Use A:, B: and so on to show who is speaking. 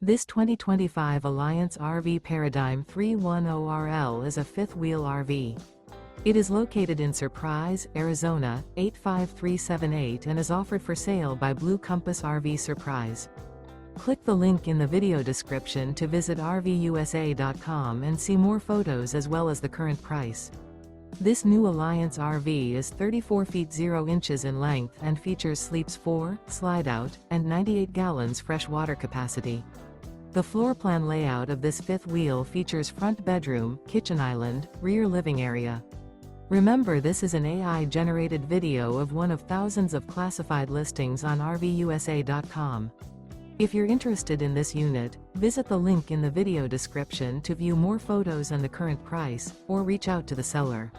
A: This 2025 Alliance RV Paradigm 310RL is a fifth-wheel RV. It is located in Surprise, Arizona, 85378 and is offered for sale by Blue Compass RV Surprise. Click the link in the video description to visit RVUSA.com and see more photos as well as the current price. This new Alliance RV is 34 feet 0 inches in length and features sleeps 4, slide-out, and 98 gallons fresh water capacity. The floor plan layout of this fifth wheel features front bedroom, kitchen island, rear living area. Remember, this is an AI-generated video of one of thousands of classified listings on RVUSA.com. If you're interested in this unit, visit the link in the video description to view more photos and the current price, or reach out to the seller.